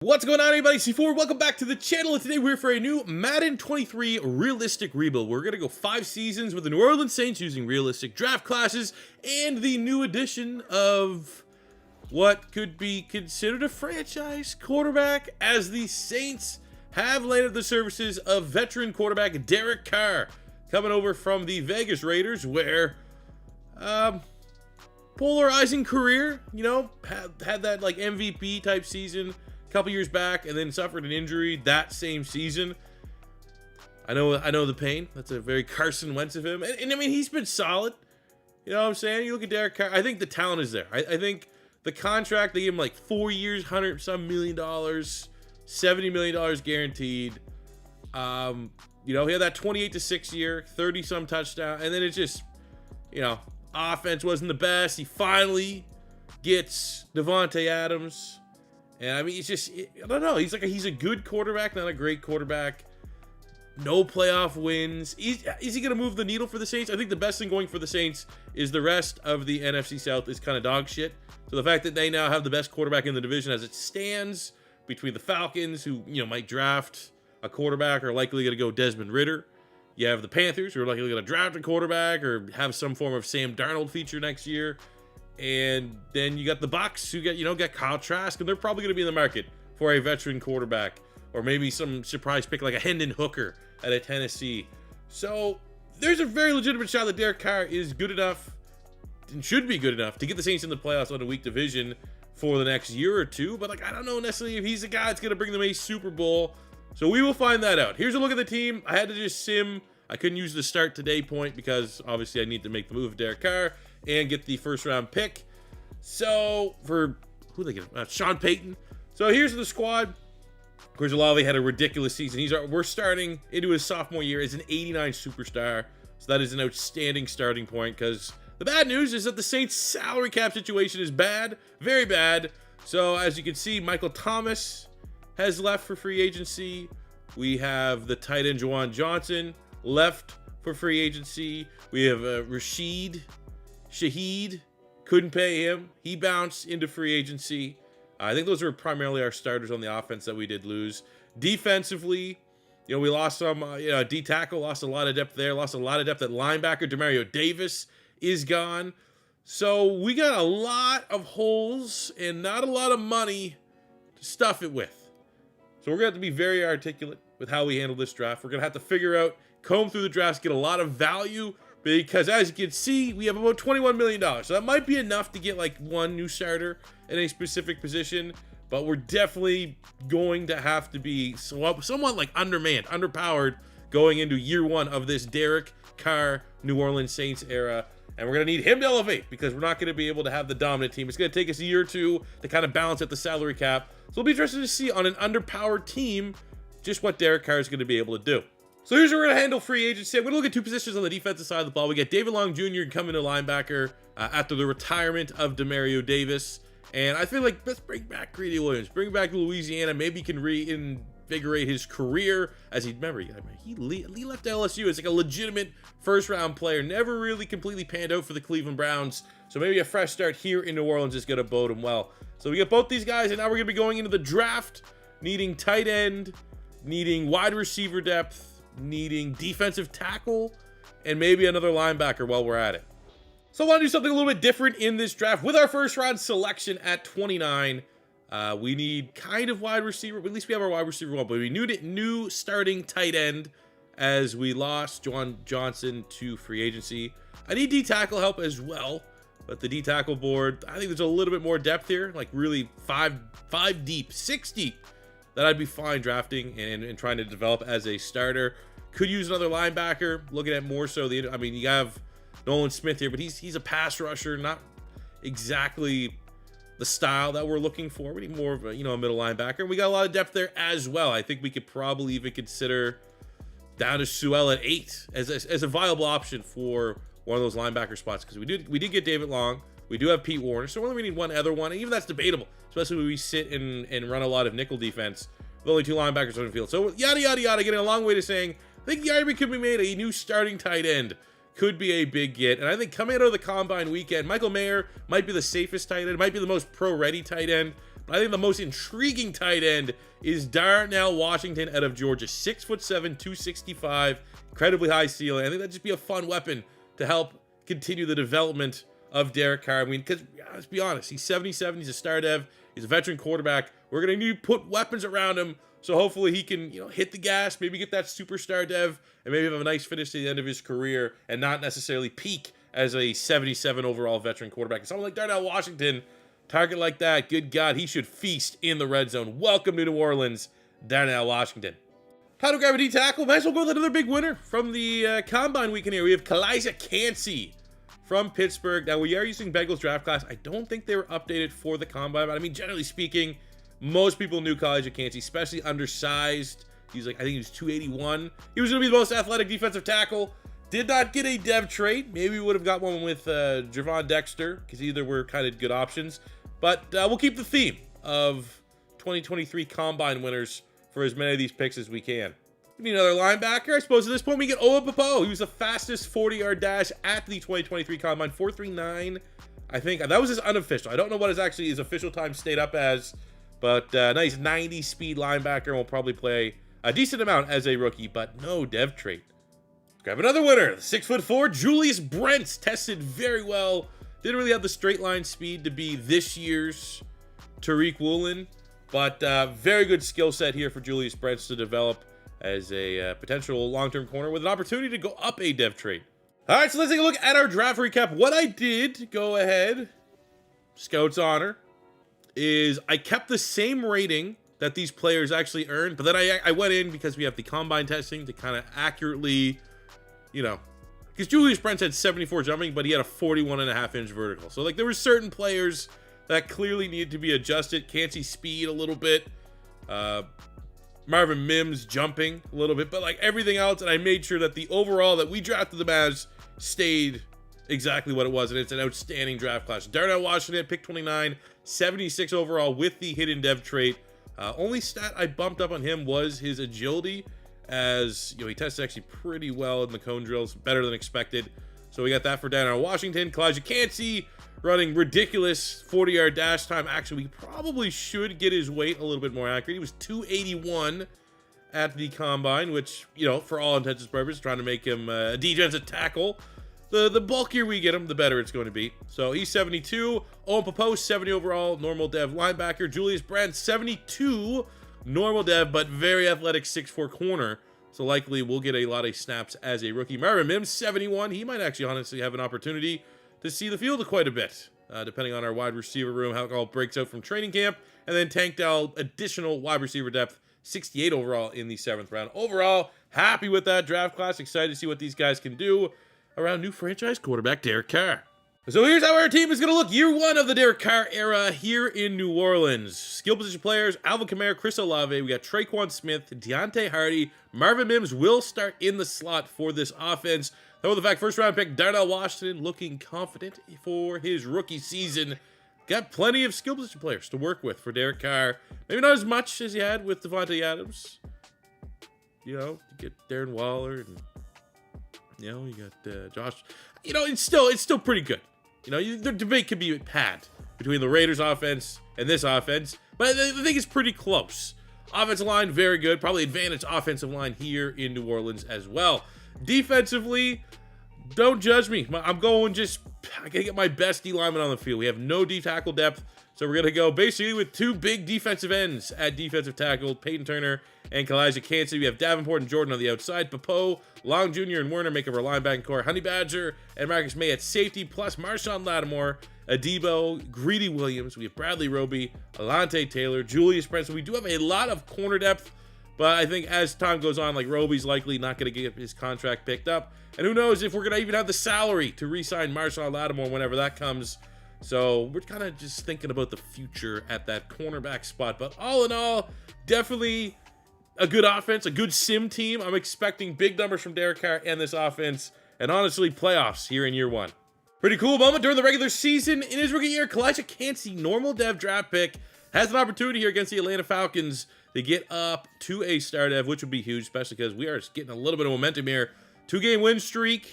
What's going on, everybody? C4, welcome back to the channel, and today we're here for a new Madden 23 realistic rebuild. We're going to go 5 seasons with the New Orleans Saints using realistic draft classes and the new addition of what could be considered a franchise quarterback, as the Saints have landed the services of veteran quarterback Derek Carr, coming over from the Vegas Raiders, where polarizing career, you know, had that like MVP type season a couple years back, and then suffered an injury that same season. I know the pain. That's a very Carson Wentz of him, and I mean, he's been solid. You know what I'm saying? You look at Derek Carr, I think the talent is there. I think the contract, they gave him like 4 years, $100-some million, $70 million guaranteed. You know, he had that 28-6 year, 30-some touchdown, and then it's just, you know, offense wasn't the best. He finally gets Devontae Adams, and I mean, he's just, I don't know. He's a good quarterback, not a great quarterback. No playoff wins. Is he going to move the needle for the Saints? I think the best thing going for the Saints is the rest of the NFC South is kind of dog shit. So the fact that they now have the best quarterback in the division as it stands, between the Falcons, who, you know, might draft a quarterback, are likely going to go Desmond Ridder. You have the Panthers, who are likely going to draft a quarterback or have some form of Sam Darnold feature next year. And then you got the Bucs, who got Kyle Trask, and they're probably going to be in the market for a veteran quarterback, or maybe some surprise pick like a Hendon Hooker at a Tennessee. So there's a very legitimate shot that Derek Carr is good enough and should be good enough to get the Saints in the playoffs on a weak division for the next year or two. But like, I don't know necessarily if he's the guy that's going to bring them a Super Bowl. So we will find that out. Here's a look at the team. I had to just sim. I couldn't use the start today point because obviously I need to make the move of Derek Carr and get the first round pick. So for who they get? Sean Payton. So here's the squad. Of course, Olave had a ridiculous season. We're starting into his sophomore year as an 89 superstar. So that is an outstanding starting point, because the bad news is that the Saints' salary cap situation is bad, very bad. So as you can see, Michael Thomas has left for free agency. We have the tight end Juwan Johnson left for free agency. We have Rashid Shaheed, couldn't pay him. He bounced into free agency. I think those are primarily our starters on the offense that we did lose. Defensively, you know, we lost some, D-tackle, lost a lot of depth there, lost a lot of depth at linebacker. Demario Davis is gone. So we got a lot of holes and not a lot of money to stuff it with. So we're going to have to be very articulate with how we handle this draft. We're going to have to figure out, comb through the drafts, get a lot of value, because as you can see, we have about $21 million. So that might be enough to get like one new starter in a specific position, but we're definitely going to have to be somewhat like undermanned, underpowered going into year one of this Derek Carr New Orleans Saints era. And we're going to need him to elevate, because we're not going to be able to have the dominant team. It's going to take us a year or two to kind of balance out the salary cap. So it'll be interesting to see on an underpowered team just what Derek Carr is going to be able to do. So here's where we're going to handle free agency. I'm going to look at two positions on the defensive side of the ball. We got David Long Jr. coming to linebacker after the retirement of Demario Davis. And I feel like let's bring back Greedy Williams, bring back Louisiana. Maybe he can reinvigorate his career, as he left LSU as like a legitimate first-round player. Never really completely panned out for the Cleveland Browns. So maybe a fresh start here in New Orleans is going to bode him well. So we got both these guys, and now we're going to be going into the draft, needing tight end, needing wide receiver depth, needing defensive tackle, and maybe another linebacker while we're at it. So I want to do something a little bit different in this draft. With our first round selection at 29, we need kind of wide receiver, but at least we have our wide receiver one, but we need new starting tight end, as we lost Juwan Johnson to free agency. I need D-tackle help as well, but the D-tackle board, I think there's a little bit more depth here, like really five deep, 6 deep, that I'd be fine drafting and trying to develop as a starter. Could use another linebacker. Looking at more so you have Nolan Smith here, but he's a pass rusher, not exactly the style that we're looking for. We need more of a middle linebacker. We got a lot of depth there as well. I think we could probably even consider down to Sewell at 8 as a viable option for one of those linebacker spots, because we did get David Long. We do have Pete Warner, so we only need one other one, and even that's debatable, especially when we sit and run a lot of nickel defense with only 2 linebackers on the field. So yada yada yada, getting a long way to saying I think the argument could be made a new starting tight end could be a big get. And I think coming out of the combine weekend, Michael Mayer might be the safest tight end, might be the most pro-ready tight end, But I think the most intriguing tight end is Darnell Washington out of Georgia. 6'7", 265, incredibly high ceiling. I think that'd just be a fun weapon to help continue the development of Derek Carr. I mean, because let's be honest, he's 77, he's a star dev, he's a veteran quarterback. We're going to need to put weapons around him, so hopefully he can, hit the gas, maybe get that superstar dev, and maybe have a nice finish to the end of his career and not necessarily peak as a 77 overall veteran quarterback. And someone like Darnell Washington, target like that, good God, he should feast in the red zone. Welcome to New Orleans, Darnell Washington. How to grab a D tackle? Might as well go with another big winner from the Combine weekend here. We have Calijah Kancey from Pittsburgh. Now, we are using Bengals draft class. I don't think they were updated for the Combine, but I mean, generally speaking, most people knew Calijah Kancey, especially undersized. He's like, I think he was 281. He was going to be the most athletic defensive tackle. Did not get a dev trade. Maybe we would have got one with Javon Dexter, because either were kind of good options. But we'll keep the theme of 2023 Combine winners for as many of these picks as we can. We need another linebacker. I suppose at this point we get Oa Popo. He was the fastest 40-yard dash at the 2023 Combine, 4.39. I think that was his unofficial. I don't know what his official time stayed up as, but nice 90 speed linebacker. Will probably play a decent amount as a rookie, but no dev trait. Grab another winner. 6'4", Julius Brents tested very well. Didn't really have the straight line speed to be this year's Tariq Woolen, but very good skill set here for Julius Brents to develop as a potential long-term corner with an opportunity to go up a dev trade. All right, so let's take a look at our draft recap. What I did, go ahead, Scout's honor, is I kept the same rating that these players actually earned, but then I went in because we have the combine testing to kind of accurately, because Julius Brents had 74 jumping, but he had a 41.5-inch vertical. So, there were certain players that clearly needed to be adjusted. Kancey speed a little bit. Marvin Mims jumping a little bit. But, everything else, and I made sure that the overall that we drafted them as stayed exactly what it was. And it's an outstanding draft class. Darnell Washington, pick 29, 76 overall with the hidden dev trait. Only stat I bumped up on him was his agility, as he tested actually pretty well in the cone drills, better than expected. So we got that for Darnell Washington. Calijah Kancey running ridiculous 40-yard dash time. Actually, we probably should get his weight a little bit more accurate. He was 281 at the combine, which, for all intents and purposes, trying to make him a defensive tackle. The bulkier we get him, the better it's going to be. So he's 72. Owen Popo, 70 overall, normal dev linebacker. Julius Brent, 72, normal dev, but very athletic 6'4" corner. So likely we'll get a lot of snaps as a rookie. Marvin Mims, 71. He might actually honestly have an opportunity to see the field quite a bit, depending on our wide receiver room, how it all breaks out from training camp. And then Tank Dell, additional wide receiver depth, 68 overall in the 7th round. Overall, happy with that draft class. Excited to see what these guys can do around new franchise quarterback Derek Carr. So here's how our team is going to look year one of the Derek Carr era here in New Orleans. Skill position players, Alvin Kamara, Chris Olave. We got Traquan Smith, Deontay Hardy. Marvin Mims will start in the slot for this offense. Though the fact, first round pick, Darnell Washington, looking confident for his rookie season. Got plenty of skill position players to work with for Derek Carr. Maybe not as much as he had with Devontae Adams. You get Darren Waller and, you got Josh. It's still pretty good. The debate could be had between the Raiders offense and this offense, but I think it's pretty close. Offensive line, very good. Probably advantage offensive line here in New Orleans as well. Defensively, don't judge me. I gotta get my best D lineman on the field. We have no D tackle depth, so we're gonna go basically with two big defensive ends at defensive tackle, Peyton Turner and Calijah Kancey. We have Davenport and Jordan on the outside. Popo, Long Jr., and Werner make up our linebacking core. Honey Badger and Marcus May at safety, plus Marshawn Lattimore, Adebo, Greedy Williams. We have Bradley Roby, Alante Taylor, Julius Brent. So we do have a lot of corner depth, but I think as time goes on, Roby's likely not going to get his contract picked up. And who knows if we're going to even have the salary to re-sign Marshawn Lattimore whenever that comes. So we're kind of just thinking about the future at that cornerback spot. But all in all, definitely a good offense, a good sim team. I'm expecting big numbers from Derek Carr and this offense, and honestly, playoffs here in year one. Pretty cool moment during the regular season. In his rookie year, Calijah Kancey, normal dev draft pick, has an opportunity here against the Atlanta Falcons to get up to a star dev, which would be huge, especially because we are getting a little bit of momentum here. 2-game win streak.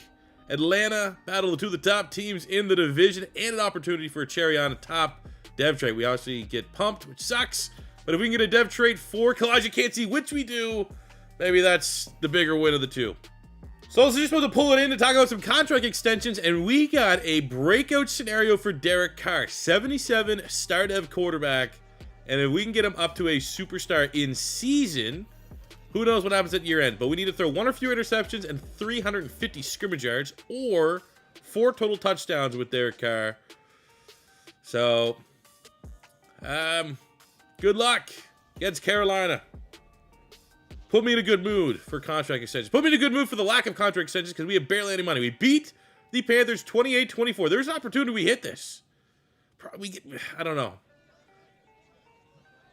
Atlanta battle of two of the top teams in the division, and an opportunity for a cherry on top dev trade. We obviously get pumped, which sucks. But if we can get a dev trade for Elijah Cansey, which we do, maybe that's the bigger win of the two. So I was just supposed to pull it in to talk about some contract extensions, and we got a breakout scenario for Derek Carr, 77 star dev quarterback. And if we can get him up to a superstar in season, who knows what happens at year end. But we need to throw 1 or fewer interceptions and 350 scrimmage yards, or 4 total touchdowns with Derek Carr. So, good luck against Carolina. Put me in a good mood for contract extensions. Put me in a good mood for the lack of contract extensions, because we have barely any money. We beat the Panthers 28-24. There's an opportunity we hit this. I don't know.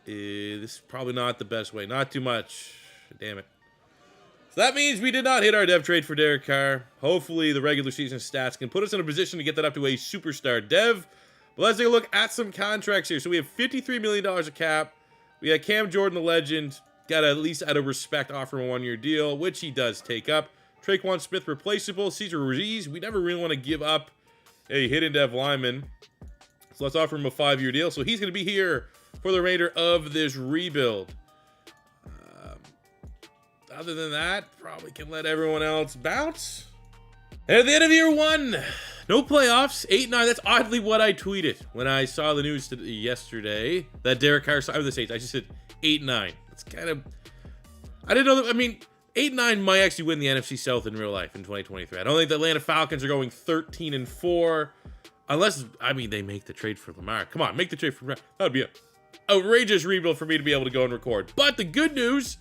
This is probably not the best way. Not too much. Damn it. So that means we did not hit our dev trade for Derek Carr. Hopefully the regular season stats can put us in a position to get that up to a superstar dev. But let's take a look at some contracts here. So we have $53 million of cap. We got Cam Jordan, the legend. Got at least out of respect offer him a 1-year deal, which he does take up. Traquan Smith replaceable. Cesar Ruiz, we never really want to give up a hidden dev lineman. So let's offer him a 5-year deal. So he's going to be here for the remainder of this rebuild. Other than that, probably can let everyone else bounce. And at the end of year 1, no playoffs, 8-9. That's oddly what I tweeted when I saw the news yesterday that Derek Carr signed with the Saints. I just said 8-9. It's kind of, I didn't know that. I mean, 8-9 might actually win the NFC South in real life in 2023. I don't think the Atlanta Falcons are going 13-4 unless, I mean, they make the trade for Lamar. Come on, make the trade for Lamar. That would be an outrageous rebuild for me to be able to go and record. But the good news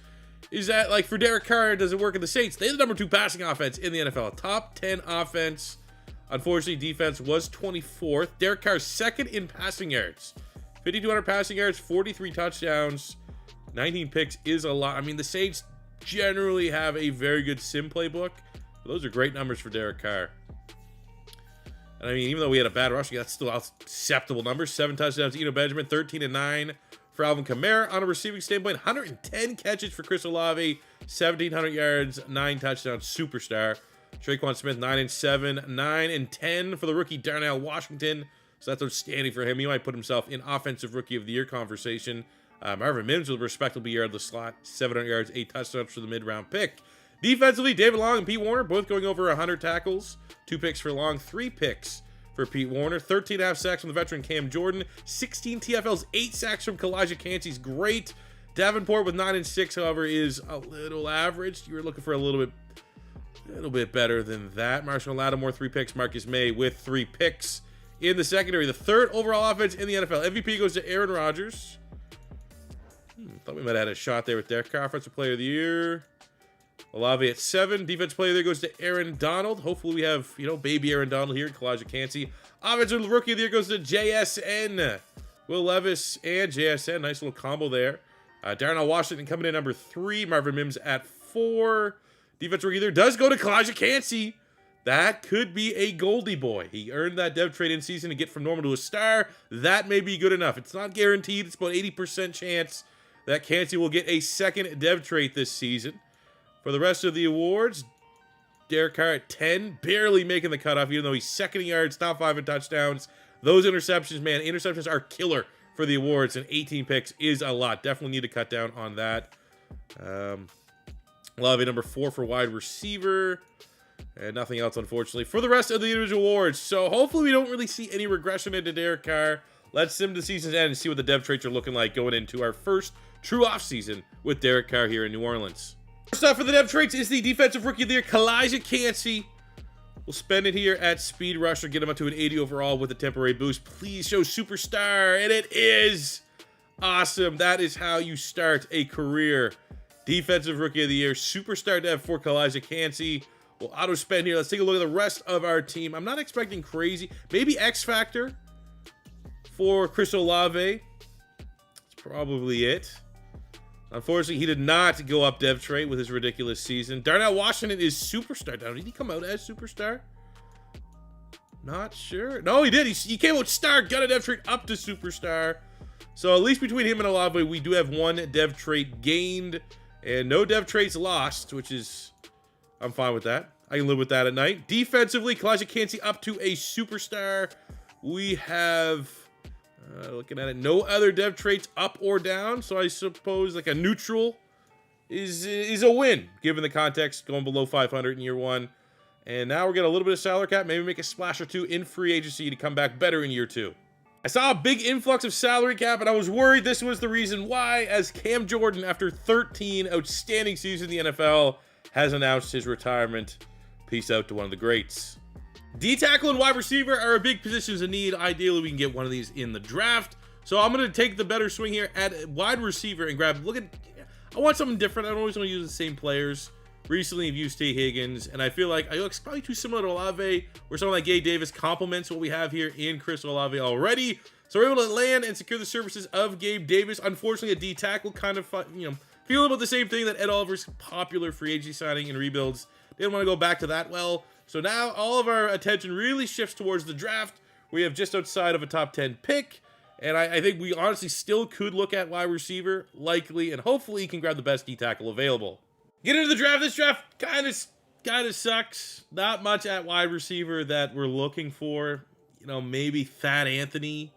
is that, like, for Derek Carr, does it work in the Saints? They're the number 2 passing offense in the NFL. A top 10 offense. Unfortunately, defense was 24th. Derek Carr's second in passing yards. 5,200 passing yards, 43 touchdowns, 19 picks is a lot. I mean, the Saints generally have a very good sim playbook. Those are great numbers for Derek Carr. And I mean, even though we had a bad rushing, that's still acceptable numbers. 7 touchdowns, Eno Benjamin, 13-9. For Alvin Kamara, on a receiving standpoint, 110 catches for Chris Olave, 1,700 yards, 9 touchdowns, superstar. Traquan Smith, 9-7, 9-10 for the rookie Darnell Washington. So that's outstanding for him. He might put himself in Offensive Rookie of the Year conversation. Marvin Mims with a respectable year out of the slot, 700 yards, 8 touchdowns for the mid-round pick. Defensively, David Long and Pete Warner both going over 100 tackles, 2 picks for Long, 3 picks for Pete Warner, 13.5 sacks from the veteran Cam Jordan, 16 TFLs, 8 sacks from Elijah Cansey's great. Davenport with 9-6, however, is a little average. You were looking for a little bit better than that. Marshall Lattimore, 3 picks. Marcus May with 3 picks in the secondary. The 3rd overall offense in the NFL. MVP goes to Aaron Rodgers. Thought we might have had a shot there with Derek Carr, Offensive Player of the Year. Olave at 7. Defensive Player there goes to Aaron Donald. Hopefully we have, baby Aaron Donald here. Elijah Cansey. Offensive Rookie of the Year goes to JSN. Will Levis and JSN. Nice little combo there. Darnell Washington coming in number 3. Marvin Mims at 4. Defensive Rookie of the Year does go to Elijah Cansey. That could be a Goldie boy. He earned that dev trade in season to get from normal to a star. That may be good enough. It's not guaranteed. It's about 80% chance that Cansey will get a second dev trait this season. For the rest of the awards, Derek Carr at 10, barely making the cutoff, even though he's second in yards, top 5 in touchdowns. Those interceptions, man, interceptions are killer for the awards, and 18 picks is a lot. Definitely need to cut down on that. Olave number 4 for wide receiver, and nothing else, unfortunately, for the rest of the individual awards. So hopefully we don't really see any regression into Derek Carr. Let's sim to season's end and see what the dev traits are looking like going into our first true offseason with Derek Carr here in New Orleans. First off for the dev traits is the Defensive Rookie of the Year, Elijah Cansey. We'll spend it here at Speed Rusher, get him up to an 80 overall with a temporary boost. Please show superstar, and it is awesome. That is how you start a career. Defensive Rookie of the Year, superstar dev for Elijah Cansey. We'll auto spend here. Let's take a look at the rest of our team. I'm not expecting crazy. Maybe X Factor for Chris Olave. That's probably it. Unfortunately, he did not go up dev trait with his ridiculous season. Darnell Washington is superstar. Did he come out as superstar? Not sure. No, he did. He came out star, got a dev trait up to superstar. So at least between him and Olave, we do have 1 dev trait gained and no dev traits lost, which is, I'm fine with that. I can live with that at night. Defensively, Elijah Cansey up to a superstar. We have Looking at it, no other dev traits up or down, so I suppose like a neutral is a win, given the context, going below 500 in year one. And now we're getting a little bit of salary cap, maybe make a splash or two in free agency to come back better in year two. I saw a big influx of salary cap, and I was worried this was the reason why, as Cam Jordan, after 13 outstanding seasons in the NFL, has announced his retirement. Peace out to one of the greats. D-tackle and wide receiver are big positions in need. Ideally, we can get one of these in the draft. So I'm going to take the better swing here at wide receiver and grab, I want something different. I don't always want to use the same players. Recently, I've used T. Higgins, and I feel like it's probably too similar to Olave, where someone like Gabe Davis complements what we have here in Chris Olave already. So we're able to land and secure the services of Gabe Davis. Unfortunately, a D-tackle kind of, feeling about the same thing that Ed Oliver's popular free agency signing and rebuilds. Didn't want to go back to that well. So now all of our attention really shifts towards the draft. We have just outside of a top 10 pick. And I think we honestly still could look at wide receiver, likely, and hopefully can grab the best D-tackle available. Get into the draft. This draft kind of sucks. Not much at wide receiver that we're looking for. Maybe Thad Anthony.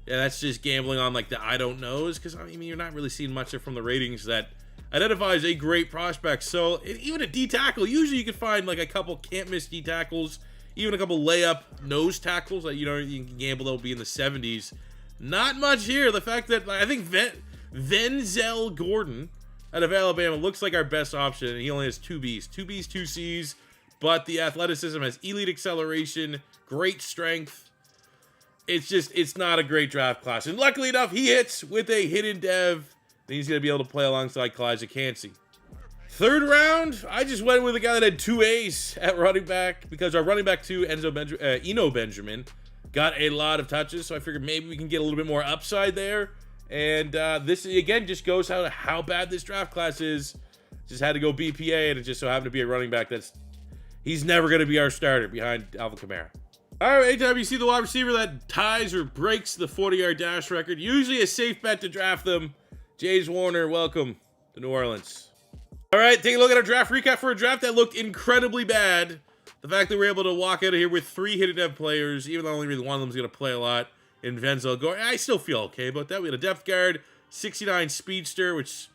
Yeah, that's just gambling on like the I don't knows, because I mean you're not really seeing much from the ratings that identifies a great prospect. So even a D-tackle, usually you can find like a couple can't miss D-tackles, even a couple layup nose tackles that you can gamble that'll be in the 70s. Not much here. The fact that I think Venzel Gordon out of Alabama looks like our best option, and he only has 2 Bs, 2 Cs, but the athleticism has elite acceleration, great strength. It's not a great draft class. And luckily enough, he hits with a hidden dev, and he's going to be able to play alongside Kalijah Kancey. Third round, I just went with a guy that had 2 A's at running back, because our running back 2, Eno Benjamin, got a lot of touches, so I figured maybe we can get a little bit more upside there. And this, again, just goes how bad this draft class is. Just had to go BPA, and it just so happened to be a running back he's never going to be our starter behind Alvin Kamara. All right, anytime you see the wide receiver that ties or breaks the 40-yard dash record, usually a safe bet to draft them. James Warner, welcome to New Orleans. All right, take a look at our draft recap for a draft that looked incredibly bad. The fact that we're able to walk out of here with 3 hidden dev players, even though only really one of them is going to play a lot, in Venzel Gordon, I still feel okay about that. We had a depth guard, 69 speedster, which,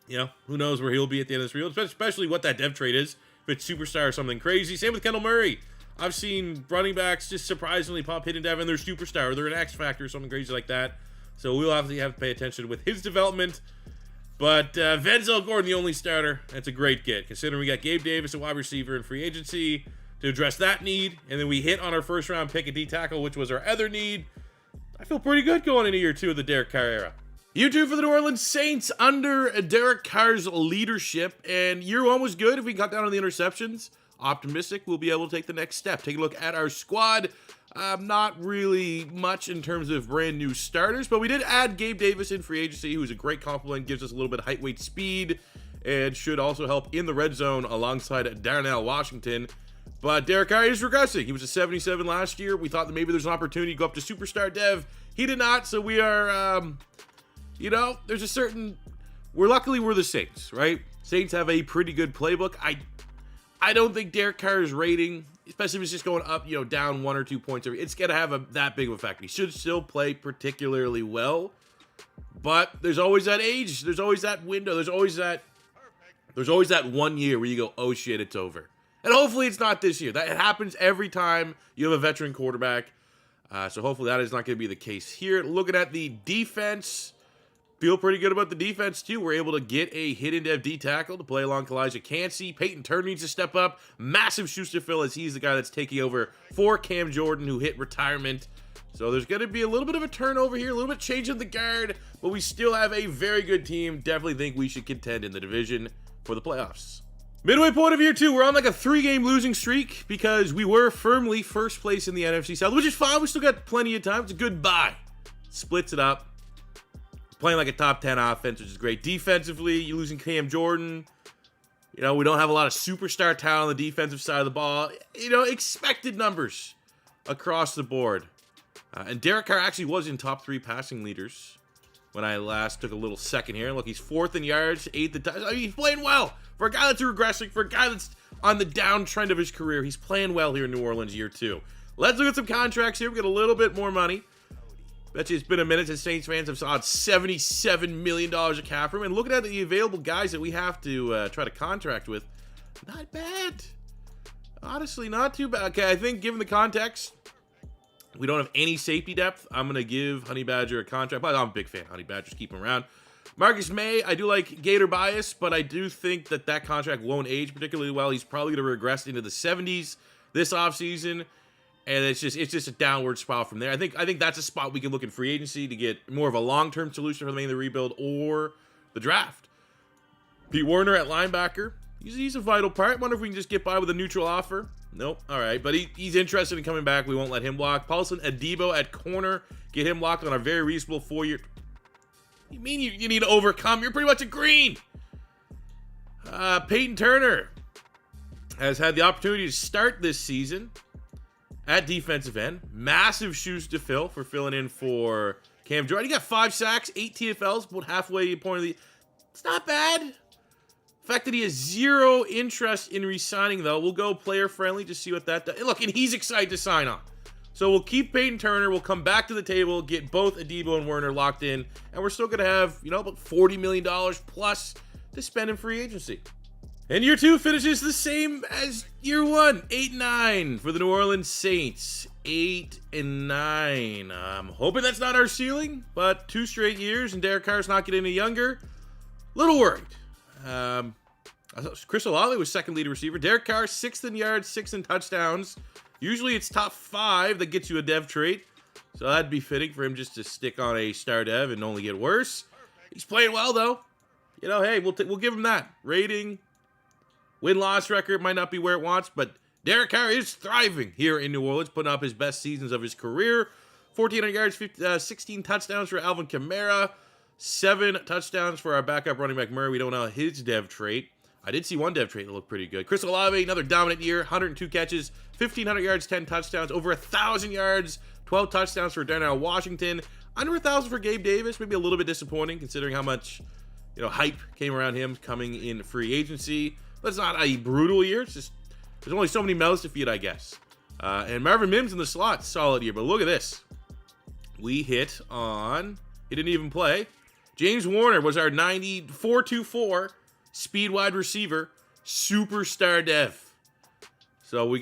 who knows where he'll be at the end of this reel, especially what that dev trait is, if it's superstar or something crazy. Same with Kendall Murray. I've seen running backs just surprisingly pop hidden dev and they're superstar, or they're an X factor or something crazy like that. So we'll have to pay attention with his development. But Venzel Gordon, the only starter, that's a great get, considering we got Gabe Davis, a wide receiver in free agency, to address that need, and then we hit on our first round pick at D-tackle, which was our other need. I feel pretty good going into year 2 of the Derek Carr era. Year 2 for the New Orleans Saints under Derek Carr's leadership, and year 1 was good. If we can cut down on the interceptions, optimistic we'll be able to take the next step. Take a look at our squad. Not really much in terms of brand new starters, but we did add Gabe Davis in free agency, who's a great compliment, gives us a little bit of height, weight, speed, and should also help in the red zone alongside Darnell Washington. But Derek Carr is regressing. He was a 77 last year. We thought that maybe there's an opportunity to go up to superstar dev. He did not, so we are, there's a certain... We're the Saints, right? Saints have a pretty good playbook. I don't think Derek Carr's rating, especially if it's just going up, down 1 or 2 points, it's going to have that big of a effect. He should still play particularly well, but there's always that age. There's always that window. There's always that 1 year where you go, oh shit, it's over. And hopefully it's not this year. That happens every time you have a veteran quarterback. So hopefully that is not going to be the case here. Looking at the defense, feel pretty good about the defense too. We're able to get a hidden dev D-tackle to play along Kalijah Kancey. Peyton Turner needs to step up. Massive Schuster fill as he's the guy that's taking over for Cam Jordan, who hit retirement. So there's going to be a little bit of a turnover here, a little bit change in the guard, but we still have a very good team. Definitely think we should contend in the division for the playoffs. Midway point of year 2, we're on like a 3-game losing streak because we were firmly first place in the NFC South, which is fine. We still got plenty of time. It's a good bye. Splits it up. Playing like a top 10 offense, which is great. Defensively, you're losing Cam Jordan. We don't have a lot of superstar talent on the defensive side of the ball. Expected numbers across the board. And Derek Carr actually was in top 3 passing leaders when I last took a little second here. Look, he's 4th in yards, 8th in touchdowns. I mean, he's playing well. For a guy that's regressing, for a guy that's on the downtrend of his career, he's playing well here in New Orleans year 2. Let's look at some contracts here. We get a little bit more money. Bet you it's been a minute since Saints fans have saw $77 million of cap room. And looking at the available guys that we have to try to contract with, not bad. Honestly, not too bad. Okay, I think given the context, we don't have any safety depth. I'm going to give Honey Badger a contract. But I'm a big fan. Honey Badger's keep him around. Marcus May, I do like Gator bias, but I do think that contract won't age particularly well. He's probably going to regress into the 70s this offseason. And it's just a downward spiral from there. I think that's a spot we can look in free agency to get more of a long-term solution for the main of the rebuild or the draft. Pete Werner at linebacker. He's a vital part. Wonder if we can just get by with a neutral offer. Nope. All right. But he's interested in coming back. We won't let him walk. Paulson Adebo at corner. Get him locked on a very reasonable 4-year. You mean you need to overcome? You're pretty much a green. Peyton Turner has had the opportunity to start this season at defensive end. Massive shoes to fill for filling in for Cam Jordan. He got 5 sacks, 8 TFLs, about halfway point of the... It's not bad. The fact that he has 0 interest in re-signing, though, we'll go player-friendly to see what that does. Look, and he's excited to sign on. So we'll keep Peyton Turner. We'll come back to the table, get both Adebo and Werner locked in, and we're still going to have, about $40 million plus to spend in free agency. And year 2 finishes the same as year 1, 8-9 for the New Orleans Saints. 8-9. I'm hoping that's not our ceiling, but 2 straight years and Derek Carr's not getting any younger. Little worried. Chris Olave was second lead receiver. Derek Carr, 6th in yards, 6th in touchdowns. Usually it's top 5 that gets you a dev trait. So that'd be fitting for him just to stick on a star dev and only get worse. He's playing well, though. Hey, we'll give him that. Rating, win-loss record might not be where it wants, but Derek Carr is thriving here in New Orleans, putting up his best seasons of his career. 1,400 yards, 16 touchdowns for Alvin Kamara. 7 touchdowns for our backup running back Murray. We don't know his dev trait. I did see one dev trait that looked pretty good. Chris Olave, another dominant year. 102 catches, 1,500 yards, 10 touchdowns. Over 1,000 yards, 12 touchdowns for Darnell Washington. Under 1,000 for Gabe Davis. Maybe a little bit disappointing considering how much hype came around him coming in free agency. But it's not a brutal year. It's just there's only so many mouths to feed, I guess. And Marvin Mims in the slot, solid year. But look at this. We hit on... He didn't even play. James Warner was our 94-24 speed wide receiver, superstar dev. So we're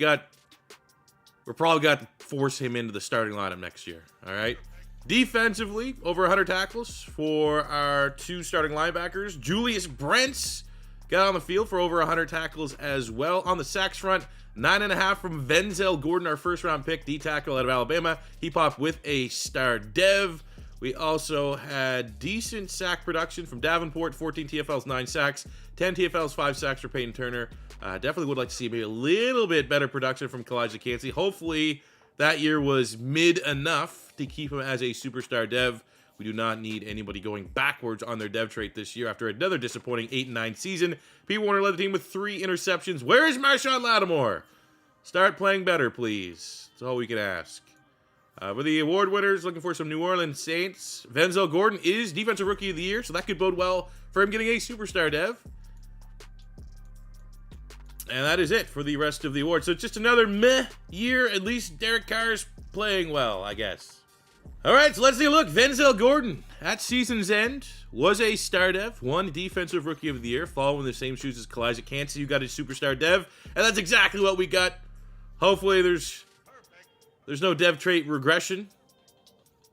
probably got to force him into the starting lineup next year. All right. Defensively, over 100 tackles for our 2 starting linebackers. Julius Brents got on the field for over 100 tackles as well. On the sacks front, 9.5 from Venzel Gordon, our first-round pick, D-tackle out of Alabama. He popped with a star dev. We also had decent sack production from Davenport, 14 TFLs, 9 sacks, 10 TFLs, 5 sacks for Peyton Turner. Definitely would like to see maybe a little bit better production from Kalijah Cansey. Hopefully that year was mid enough to keep him as a superstar dev. We do not need anybody going backwards on their dev trait this year after another disappointing 8-9 season. Pete Werner led the team with 3 interceptions. Where is Marshawn Lattimore? Start playing better, please. That's all we can ask. For the award winners, looking for some New Orleans Saints. Venzel Gordon is Defensive Rookie of the Year, so that could bode well for him getting a superstar dev. And that is it for the rest of the awards. So it's just another meh year. At least Derek Carr's playing well, I guess. All right, so let's take a look. Venzel Gordon, at season's end, was a star dev, won Defensive Rookie of the Year, following the same shoes as Kalijah Cansey, who got a superstar dev, and that's exactly what we got. Hopefully there's no dev trait regression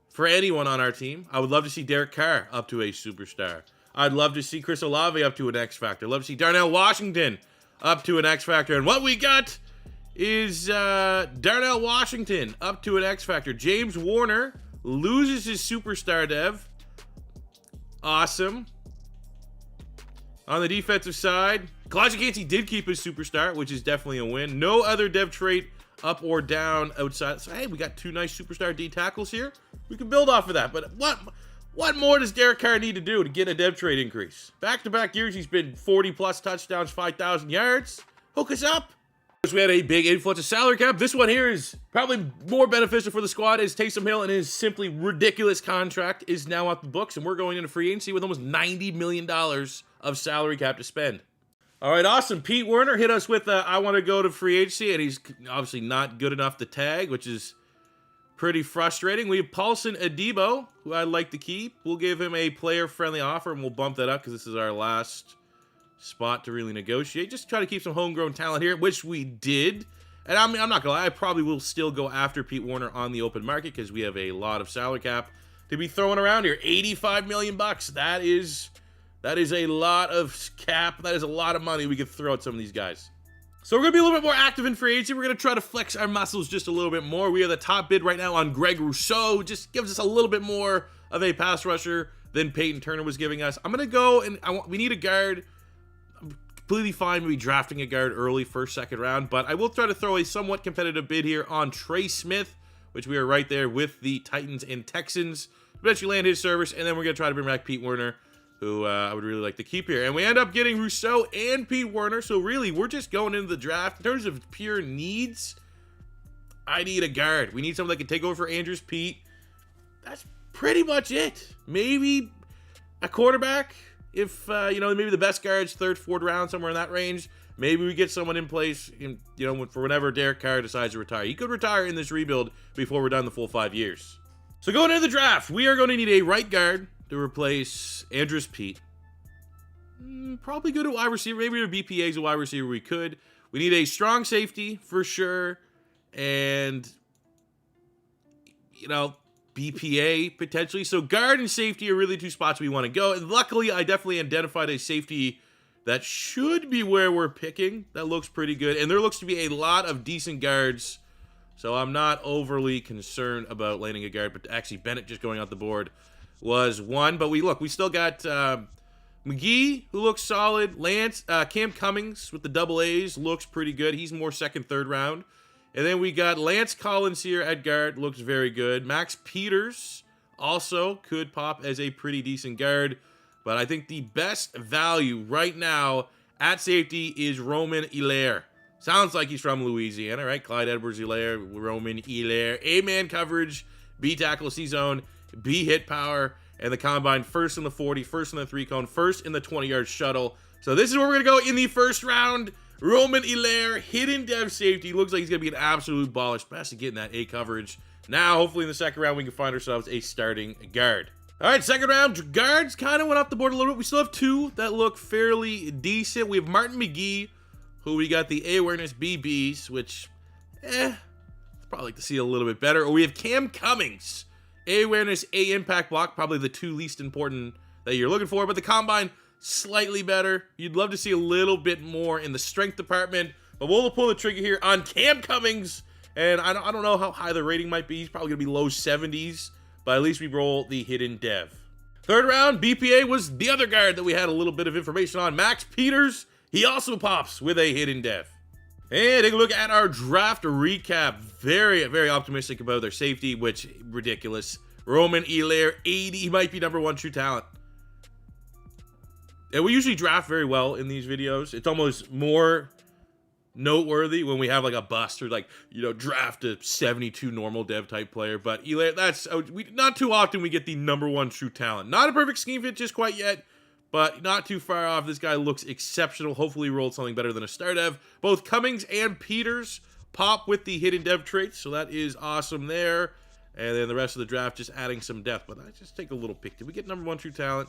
for anyone on our team. I would love to see Derek Carr up to a superstar. I'd love to see Chris Olave up to an X Factor. I'd love to see Darnell Washington up to an X Factor. And what we got is Darnell Washington up to an X Factor. James Warner loses his superstar dev. Awesome. On the defensive side, Kalijah Cansey did keep his superstar, which is definitely a win. No other dev trait up or down outside. So, hey, we got 2 nice superstar D tackles here. We can build off of that. But what more does Derek Carr need to do to get a dev trait increase? Back-to-back years, he's been 40-plus touchdowns, 5,000 yards. Hook us up. We had a big influence of salary cap. This one here is probably more beneficial for the squad as Taysom Hill and his simply ridiculous contract is now off the books, and we're going into free agency with almost $90 million of salary cap to spend. All right, awesome. Pete Werner hit us with I want to go to free agency, and he's obviously not good enough to tag, which is Pretty frustrating. We have Paulson Adebo, who I'd like to keep. We'll give him a player-friendly offer, and we'll bump that up because this is our last spot to really negotiate. Just try to keep some homegrown talent here, which we did. And I'm not going to lie, I probably will still go after Pete Warner on the open market because we have a lot of salary cap to be throwing around here. $85 million. That is a lot of cap. That is a lot of money we could throw at some of these guys. So we're going to be a little bit more active in free agency. We're going to try to flex our muscles just a little bit more. We are the top bid right now on Greg Rousseau. Just gives us a little bit more of a pass rusher than Peyton Turner was giving us. I'm going to go and we need a guard. I'm completely fine maybe drafting a guard early, first, second round. But I will try to throw a somewhat competitive bid here on Trey Smith, which we are right there with the Titans and Texans. Eventually land his service, and then we're going to try to bring back Pete Warner, who I would really like to keep here. And we end up getting Rousseau and Pete Warner, so really, we're just going into the draft. In terms of pure needs, I need a guard. We need someone that can take over for Andrews Pete. That's pretty much it. Maybe a quarterback, if, maybe the best guard's third, fourth round, somewhere in that range. Maybe we get someone in place, for whenever Derek Carr decides to retire. He could retire in this rebuild before we're done the full 5 years. So going into the draft, we are going to need a right guard to replace Andrews Pete. Probably good at wide receiver. Maybe a BPA is a wide receiver we could. We need a strong safety for sure. And, BPA potentially. So guard and safety are really two spots we want to go. And luckily, I definitely identified a safety that should be where we're picking. That looks pretty good. And there looks to be a lot of decent guards. So I'm not overly concerned about landing a guard. But actually, Bennett just going off the board was one. But we still got McGee, who looks solid. Cam Cummings with the double A's looks pretty good. He's more second, third round. And then we got Lance Collins here at guard. Looks very good. Max Peters also could pop as a pretty decent guard. But I think the best value right now at safety is Roman Hilaire. Sounds like he's from Louisiana, right? Clyde Edwards-Hilaire, Roman Hilaire. A-man coverage, B tackle, C-zone, B hit power, and the combine first in the 40, first in the 3-cone, first in the 20-yard shuttle. So this is where we're going to go in the first round. Roman Hilaire, hidden dev safety. Looks like he's going to be an absolute baller, especially getting that A coverage. Now, hopefully in the second round, we can find ourselves a starting guard. All right, second round, guards kind of went off the board a little bit. We still have two that look fairly decent. We have Martin McGee, who we got the A-awareness BBs, which, probably like to see a little bit better. Or we have Cam Cummings, A-awareness, A-impact block, probably the two least important that you're looking for. But the combine, slightly better. You'd love to see a little bit more in the strength department. But we'll pull the trigger here on Cam Cummings. And I don't know how high the rating might be. He's probably going to be low 70s. But at least we roll the hidden dev. Third round, BPA was the other guard that we had a little bit of information on. Max Peters. He also pops with a hidden dev. And take a look at our draft recap. Very, very optimistic about their safety, which ridiculous. Roman Hilaire, 80. He might be number one true talent. And we usually draft very well in these videos. It's almost more noteworthy when we have like a bust or draft a 72 normal dev type player. But Hilaire, not too often we get the number one true talent. Not a perfect scheme fit just quite yet, but not too far off. This guy looks exceptional. Hopefully he rolled something better than a star dev. Both Cummings and Peters pop with the hidden dev traits, so that is awesome there. And then the rest of the draft just adding some depth. But I just take a little pick. Did we get number one true talent?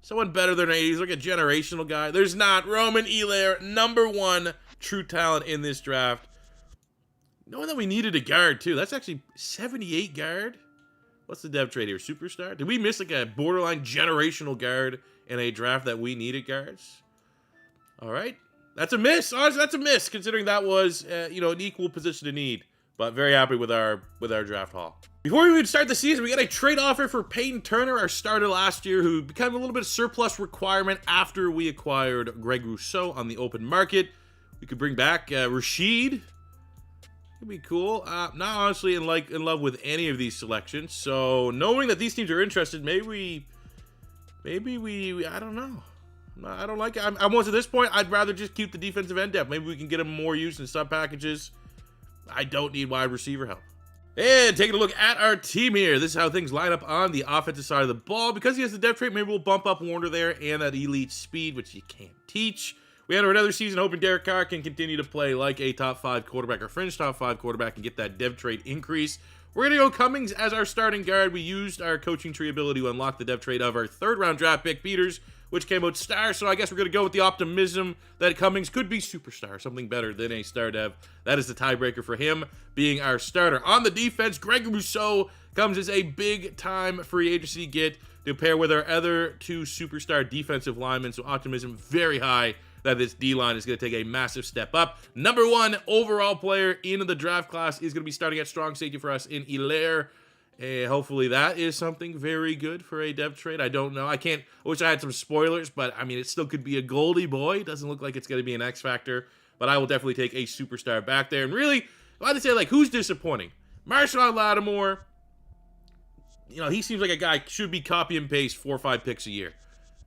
Someone better than 80s, like a generational guy. There's not. Roman Hilaire, number one true talent in this draft. Knowing that we needed a guard, too. That's actually 78 guard. What's the dev trait here? Superstar? Did we miss like a borderline generational guard in a draft that we needed guards? All right. That's a miss. Honestly, that's a miss, considering that was, an equal position to need. But very happy with our draft haul. Before we even start the season, we got a trade offer for Peyton Turner, our starter last year, who became a little bit of surplus requirement after we acquired Greg Rousseau on the open market. We could bring back Rashid. It'd be cool. Not honestly in love with any of these selections. So knowing that these teams are interested, maybe we I don't know. I don't like it. I'm almost at this point, I'd rather just keep the defensive end depth. Maybe we can get them more use in sub packages. I don't need wide receiver help. And taking a look at our team here. This is how things line up on the offensive side of the ball. Because he has the depth trait, maybe we'll bump up Warner there and that elite speed, which you can't teach. We enter another season hoping Derek Carr can continue to play like a top 5 quarterback or fringe top 5 quarterback and get that dev trait increase. We're going to go Cummings as our starting guard. We used our coaching tree ability to unlock the dev trade of our 3rd-round draft pick, Peters, which came out star. So I guess we're going to go with the optimism that Cummings could be superstar, something better than a star dev. That is the tiebreaker for him being our starter. On the defense, Greg Rousseau comes as a big-time free agency get to pair with our other 2 superstar defensive linemen. So optimism very high that this D-line is going to take a massive step up. Number 1 overall player in the draft class is going to be starting at strong safety for us in Hilaire. Hopefully that is something very good for a dev trade. I don't know. I wish I had some spoilers, but I mean, it still could be a Goldie boy. It doesn't look like it's going to be an X factor, but I will definitely take a superstar back there. And really, I had to say, like, who's disappointing? Marshawn Lattimore, you know, he seems like a guy should be copy and paste 4 or 5 picks a year.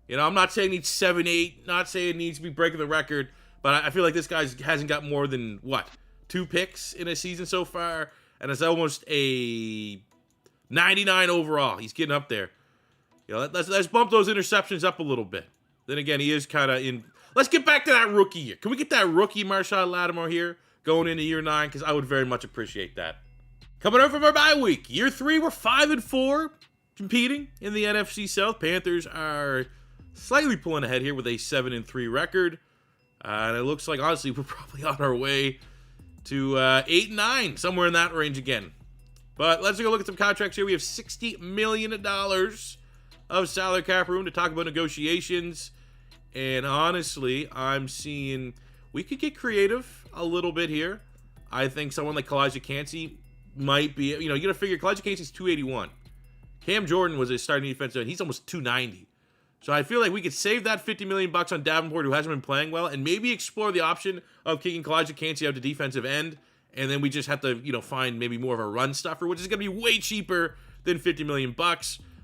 You know, I'm not saying he needs 7, 8, not saying he needs to be breaking the record, but I feel like this guy hasn't got more than, 2 picks in a season so far, and it's almost a 99 overall. He's getting up there. You know, let's bump those interceptions up a little bit. Then again, he is kind of in. Let's get back to that rookie year. Can we get that rookie Marshawn Lattimore here going into year 9? Because I would very much appreciate that. Coming over from our bye week, year 3, we're 5-4, competing in the NFC South. Panthers are slightly pulling ahead here with a 7-3 record. And it looks like, honestly, we're probably on our way to 8-9, somewhere in that range again. But let's take a look at some contracts here. We have $60 million of salary cap room to talk about negotiations. And honestly, I'm seeing we could get creative a little bit here. I think someone like Kalijah Kancey might be, you know, you got to figure Kalijah Kancey's 281. Cam Jordan was a starting defensive end. He's almost 290. So I feel like we could save that $50 million on Davenport, who hasn't been playing well, and maybe explore the option of kicking Kalijah Kancey out to defensive end. And then we just have to, you know, find maybe more of a run stuffer, which is going to be way cheaper than $50 million.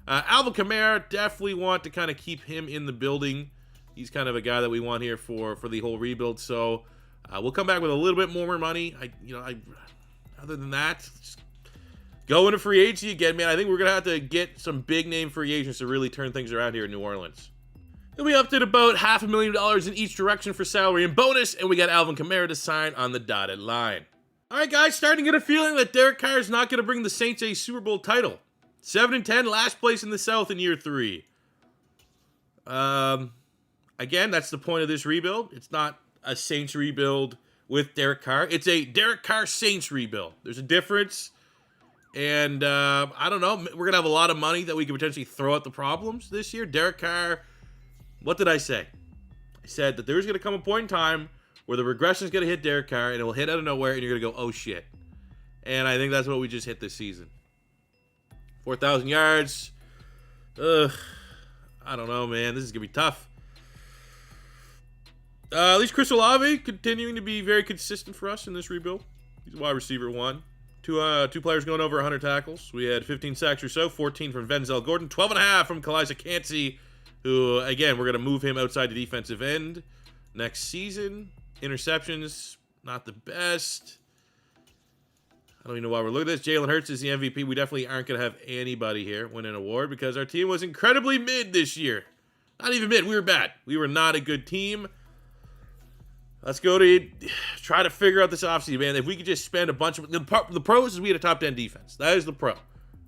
Alvin Kamara, definitely want to kind of keep him in the building. He's kind of a guy that we want here for the whole rebuild. So we'll come back with a little bit more money. Other than that, just go into free agency again, man. I think we're going to have to get some big name free agents to really turn things around here in New Orleans. Then we upped it about $500,000 in each direction for salary and bonus, and we got Alvin Kamara to sign on the dotted line. All right, guys, starting to get a feeling that Derek Carr is not going to bring the Saints a Super Bowl title. 7-10, last place in the South in year 3. Again, that's the point of this rebuild. It's not a Saints rebuild with Derek Carr. It's a Derek Carr Saints rebuild. There's a difference. And I don't know. We're going to have a lot of money that we could potentially throw at the problems this year. Derek Carr, what did I say? I said that there's going to come a point in time where the regression is going to hit Derek Carr, and it will hit out of nowhere, and you're going to go, oh, shit. And I think that's what we just hit this season. 4,000 yards. I don't know, man. This is going to be tough. At least Chris Olave continuing to be very consistent for us in this rebuild. He's wide receiver 1. Two players going over 100 tackles. We had 15 sacks or so, 14 from Venzel Gordon, 12.5 from Kalijah Kancey, who, again, we're going to move him outside the defensive end next season. Interceptions, not the best. I don't even know why we're looking at this. Jalen Hurts is the MVP. We definitely aren't going to have anybody here win an award because our team was incredibly mid this year. Not even mid. We were bad. We were not a good team. Let's go to try to figure out this offseason, man. If we could just spend a bunch of... The pros is we had a top 10 defense. That is the pro.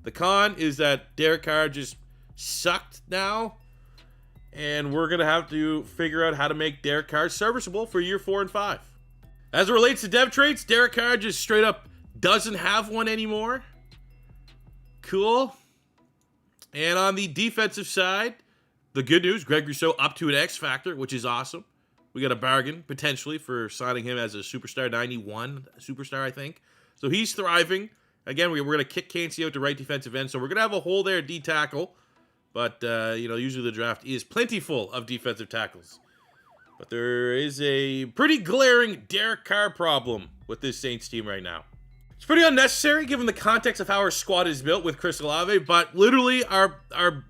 The con is that Derek Carr just sucked now. And we're going to have to figure out how to make Derek Carr serviceable for year 4 and 5. As it relates to dev traits, Derek Carr just straight up doesn't have one anymore. Cool. And on the defensive side, the good news, Greg Rousseau up to an X factor, which is awesome. We got a bargain, potentially, for signing him as a superstar, 91 superstar, I think. So he's thriving. Again, we're going to kick Kancey out to right defensive end. So we're going to have a hole there at D-tackle. But, usually the draft is plentiful of defensive tackles. But there is a pretty glaring Derek Carr problem with this Saints team right now. It's pretty unnecessary given the context of how our squad is built with Chris Olave. But literally our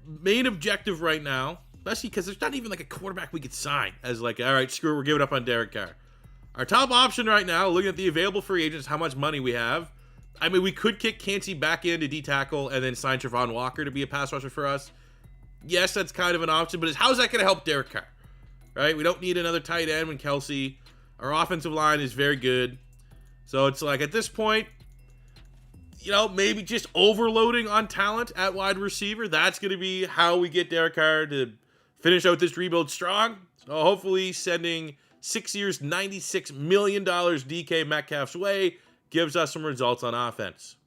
main objective right now, especially because there's not even like a quarterback we could sign as like, all right, screw it, we're giving up on Derek Carr. Our top option right now, looking at the available free agents, how much money we have. I mean, we could kick Kancey back into D-tackle and then sign Travon Walker to be a pass rusher for us. Yes, that's kind of an option, but how's that going to help Derek Carr? Right? We don't need another tight end when Kelsey. Our offensive line is very good. So it's like at this point, maybe just overloading on talent at wide receiver. That's going to be how we get Derek Carr to finish out this rebuild strong. So hopefully sending 6 years, $96 million DK Metcalf's way gives us some results on offense.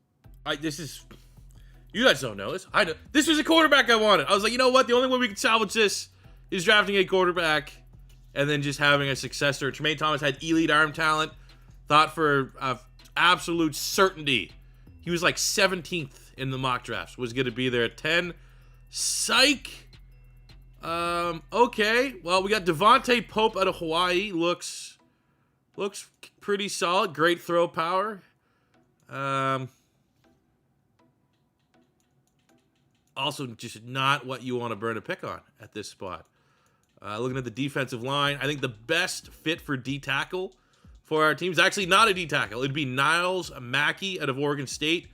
You guys don't know this. I know. This was a quarterback I wanted. I was like, you know what? The only way we can salvage this is drafting a quarterback and then just having a successor. Tremaine Thomas had elite arm talent. Thought for absolute certainty he was like 17th in the mock drafts. Was going to be there at 10. Psych. Okay. Well, we got Devontae Pope out of Hawaii. Looks pretty solid. Great throw power. Also, just not what you want to burn a pick on at this spot. Looking at the defensive line, I think the best fit for D-tackle for our team is actually not a D-tackle. It'd be Niles Mackey out of Oregon State.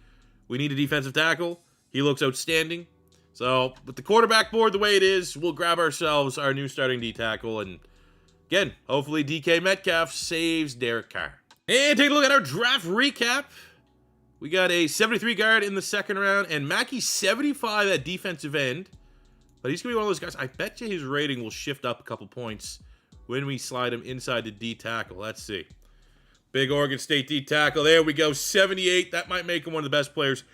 We need a defensive tackle. He looks outstanding. So, with the quarterback board the way it is, we'll grab ourselves our new starting D-tackle. And, again, hopefully DK Metcalf saves Derek Carr. And take a look at our draft recap. We got a 73 guard in the second round, and Mackey 75 at defensive end. But he's going to be one of those guys. I bet you his rating will shift up a couple points when we slide him inside the D-tackle. Let's see. Big Oregon State D-tackle. There we go. 78. That might make him one of the best players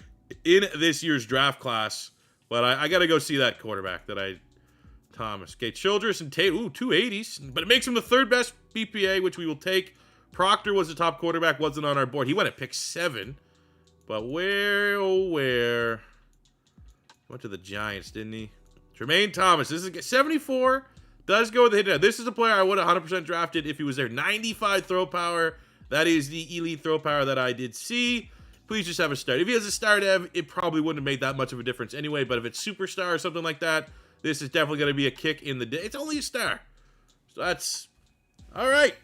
in this year's draft class. But I got to go see that quarterback Thomas. Okay, Childress and Tate. Ooh, 280s. But it makes him the third best BPA, which we will take. Proctor was the top quarterback. Wasn't on our board. He went at pick 7. But where, oh where? Went to the Giants, didn't he? Tremaine Thomas. This is 74. Does go with the hit. This is a player I would have 100% drafted if he was there. 95 throw power. That is the elite throw power that I did see. Please just have a start. If he has a star dev, it probably wouldn't have made that much of a difference anyway. But if it's superstar or something like that, this is definitely going to be a kick in the day. It's only a star. So that's all right.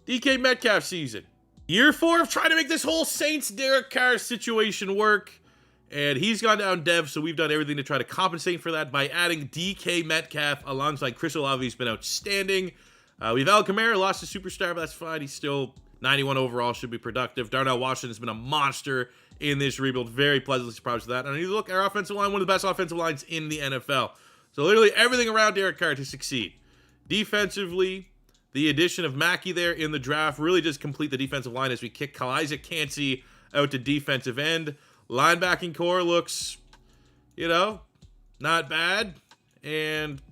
DK Metcalf season. Year 4 of trying to make this whole Saints Derek Carr situation work. And he's gone down dev, so we've done everything to try to compensate for that by adding DK Metcalf alongside Chris Olave. He's been outstanding. We've Al Kamara, lost a superstar, but that's fine. He's still 91 overall, should be productive. Darnell Washington has been a monster in this rebuild. Very pleasantly surprised with that. And you look, our offensive line, one of the best offensive lines in the NFL. So literally everything around Derek Carr to succeed. Defensively, the addition of Mackey there in the draft really just complete the defensive line as we kick Kalijah Kancey out to defensive end. Linebacking core looks, not bad. And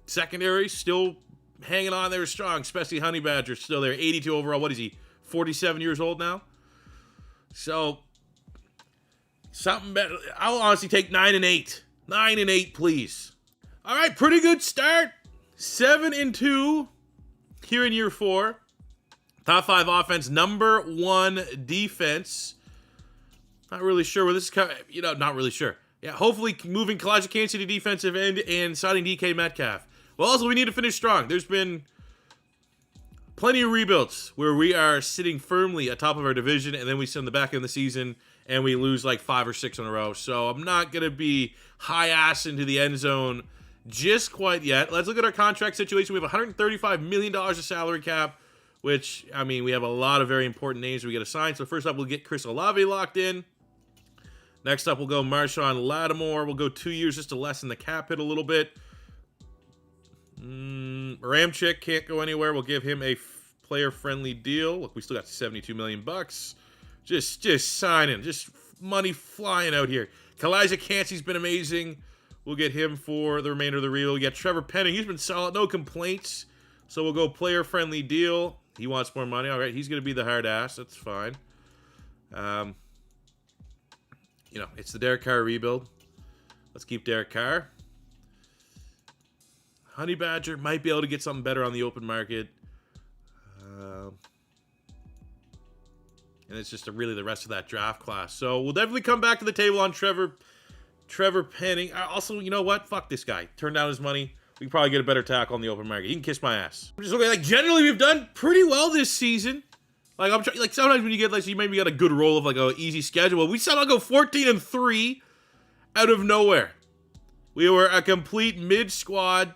secondary still hanging on there strong, especially Honey Badger still there. 82 overall. What is he? 47 years old now? So, something better. I'll honestly take 9 and 8. 9 and 8, please. All right, pretty good start. 7 and 2 here in year 4. Top 5 offense, number 1 defense. Not really sure where this is coming. Not really sure. Yeah, hopefully moving Kalijah Kancey to defensive end and signing DK Metcalf. Well, also, we need to finish strong. There's been plenty of rebuilds where we are sitting firmly atop of our division, and then we sit in the back end of the season, and we lose like 5 or 6 in a row. So I'm not going to be high-ass into the end zone just quite yet. Let's look at our contract situation. We have $135 million of salary cap, which, we have a lot of very important names we got to sign. So first up, we'll get Chris Olave locked in. Next up, we'll go Marshawn Lattimore. We'll go 2 years just to lessen the cap hit a little bit. Ramchick can't go anywhere. We'll give him a player-friendly deal. Look, we still got $72 million bucks. Just signing. Just money flying out here. Kalijah Kancey's been amazing. We'll get him for the remainder of the reel. We got Trevor Penning. He's been solid. No complaints. So we'll go player-friendly deal. He wants more money. All right, he's going to be the hard ass. That's fine. It's the Derek Carr rebuild. Let's keep Derek Carr. Honey Badger might be able to get something better on the open market. And it's just really the rest of that draft class. So we'll definitely come back to the table on Trevor Penning. Also, you know what? Fuck this guy. Turn down his money. We can probably get a better tackle on the open market. He can kiss my ass. I'm just looking generally we've done pretty well this season. Sometimes when you get you maybe got a good roll of a easy schedule. We somehow go 14-3 out of nowhere. We were a complete mid squad.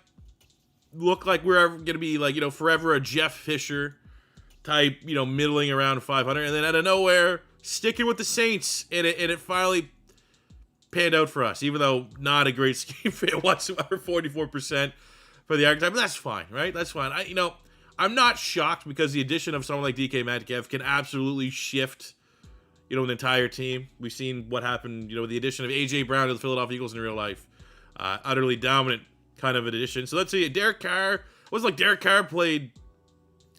Look like we're going to be forever a Jeff Fisher type, middling around 500. And then out of nowhere, sticking with the Saints, and it finally panned out for us, even though not a great scheme fit whatsoever, 44% for the archetype, but that's fine, right? That's fine. I'm not shocked because the addition of someone like DK Metcalf can absolutely shift, an entire team. We've seen what happened, with the addition of A.J. Brown to the Philadelphia Eagles in real life. Utterly dominant kind of addition. So let's see, Derek Carr, it wasn't like Derek Carr played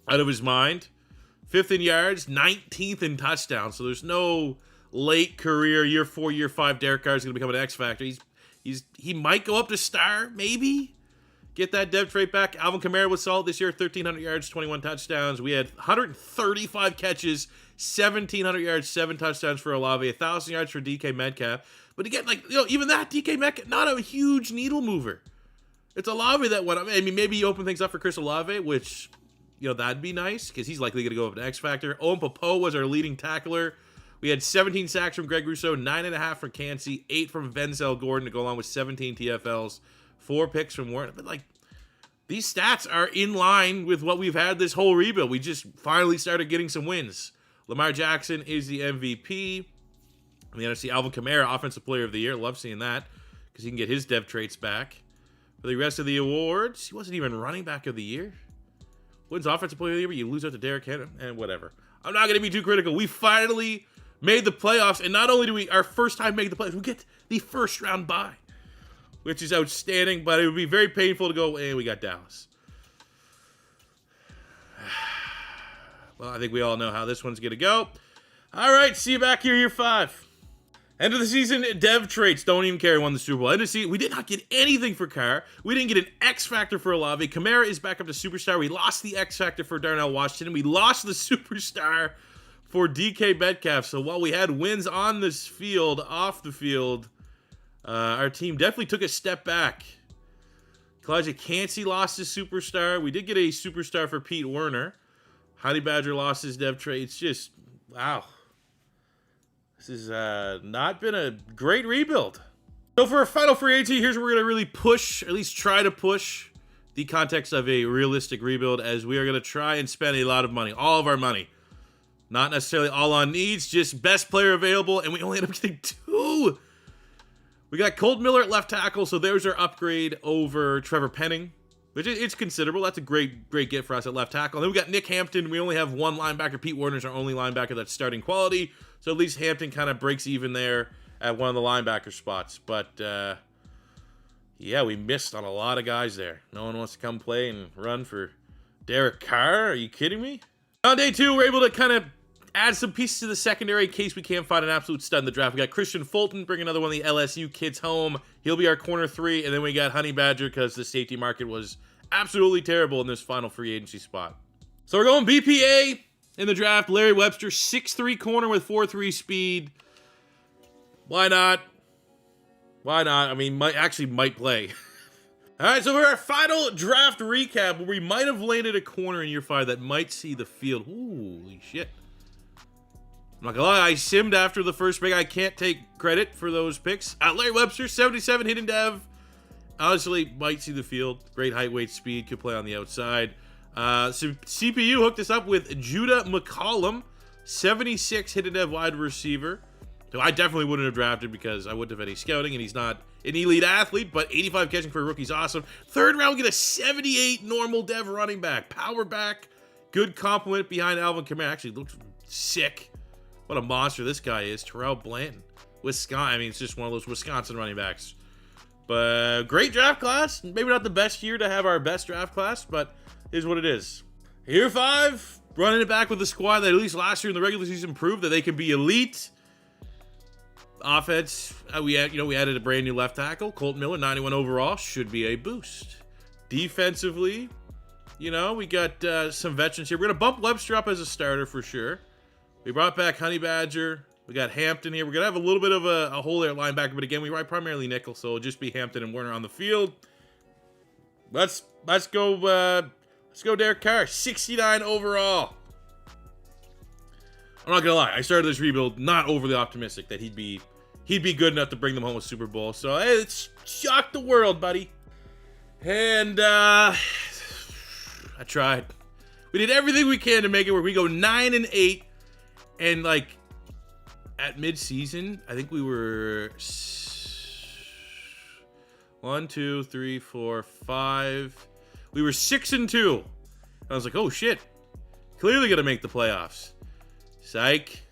out of his mind. 5th in yards, 19th in touchdowns. So there's no late career, year 4, year 5, Derek Carr is going to become an X factor. He might go up to star, maybe. Get that depth trait back. Alvin Kamara was solid this year, 1,300 yards, 21 touchdowns. We had 135 catches, 1,700 yards, 7 touchdowns for Olave, 1,000 yards for DK Metcalf. But again, even that, DK Metcalf, not a huge needle mover. It's Olave that went up. I mean, maybe you open things up for Chris Olave, which, that'd be nice because he's likely going to go up to X Factor. Owen Popo was our leading tackler. We had 17 sacks from Greg Rousseau, 9.5 from Cansey, 8 from Venzel Gordon to go along with 17 TFLs. 4 picks from Warren. But, these stats are in line with what we've had this whole rebuild. We just finally started getting some wins. Lamar Jackson is the MVP. In the NFC, Alvin Kamara, Offensive Player of the Year. Love seeing that because he can get his dev traits back. For the rest of the awards, he wasn't even running back of the year. Wins Offensive Player of the Year, but you lose out to Derrick Henry, and whatever. I'm not going to be too critical. We finally made the playoffs, and not only do we, our first time make the playoffs, we get the first round bye, which is outstanding, but it would be very painful to go, we got Dallas. Well, I think we all know how this one's going to go. All right, see you back here, year 5. End of the season, dev traits. Don't even care who won the Super Bowl. End of the season, we did not get anything for Carr. We didn't get an X Factor for Olave. Kamara is back up to Superstar. We lost the X Factor for Darnell Washington. We lost the Superstar for DK Metcalf. So while we had wins on this field, off the field, our team definitely took a step back. Elijah Cansey lost his Superstar. We did get a Superstar for Pete Werner. Honey Badger lost his dev traits. Just, wow. This has not been a great rebuild. So for our final free agency, here's where we're going to really push, or at least try to push, the context of a realistic rebuild, as we are going to try and spend a lot of money, all of our money. Not necessarily all on needs, just best player available, and we only end up getting 2. We got Colt Miller at left tackle, so there's our upgrade over Trevor Penning, which it's considerable. That's a great get for us at left tackle. And then we got Nick Hampton. We only have 1 linebacker. Pete Werner's our only linebacker that's starting quality. So at least Hampton kind of breaks even there at one of the linebacker spots. But, yeah, we missed on a lot of guys there. No one wants to come play and run for Derek Carr. Are you kidding me? On day 2, we're able to kind of add some pieces to the secondary in case we can't find an absolute stud in the draft. We got Christian Fulton, bring another one of the LSU kids home. He'll be our corner 3. And then we got Honey Badger because the safety market was absolutely terrible in this final free agency spot. So we're going BPA in the draft. Larry Webster, 6'3" corner with 4.3 speed. Why not? Why not? I mean, might play. All right, so for our final draft recap, where we might have landed a corner in year 5 that might see the field. Holy shit. I'm not gonna lie, I simmed after the first pick. I can't take credit for those picks. Larry Webster, 77 hidden dev. Honestly, might see the field. Great height, weight, speed. Could play on the outside. So CPU hooked us up with Judah McCollum, 76 hidden dev wide receiver. So I definitely wouldn't have drafted because I wouldn't have any scouting, and he's not an elite athlete, but 85 catching for a rookie's awesome. 3rd round, we get a 78 normal dev running back. Power back. Good compliment behind Alvin Kamara. Actually looks sick. What a monster this guy is. Terrell Blanton. Wisconsin. I mean, it's just one of those Wisconsin running backs. But great draft class. Maybe not the best year to have our best draft class, but it is what it is. Year 5, running it back with a squad that at least last year in the regular season proved that they can be elite. Offense, we added a brand new left tackle. Colt Miller, 91 overall, should be a boost. Defensively, we got some veterans here. We're going to bump Webster up as a starter for sure. We brought back Honey Badger. We got Hampton here. We're going to have a little bit of a hole there at linebacker, but again, we ride primarily nickel, so it'll just be Hampton and Werner on the field. Let's go Derek Carr, 69 overall. I'm not going to lie. I started this rebuild not overly optimistic that he'd be good enough to bring them home a Super Bowl. So, hey, it's shocked the world, buddy. And I tried. We did everything we can to make it work. We go 9-8. And, at mid-season, I think we were 1, 2, 3, 4, 5. We were 6-2. I was like, oh shit, clearly gonna make the playoffs. Psych.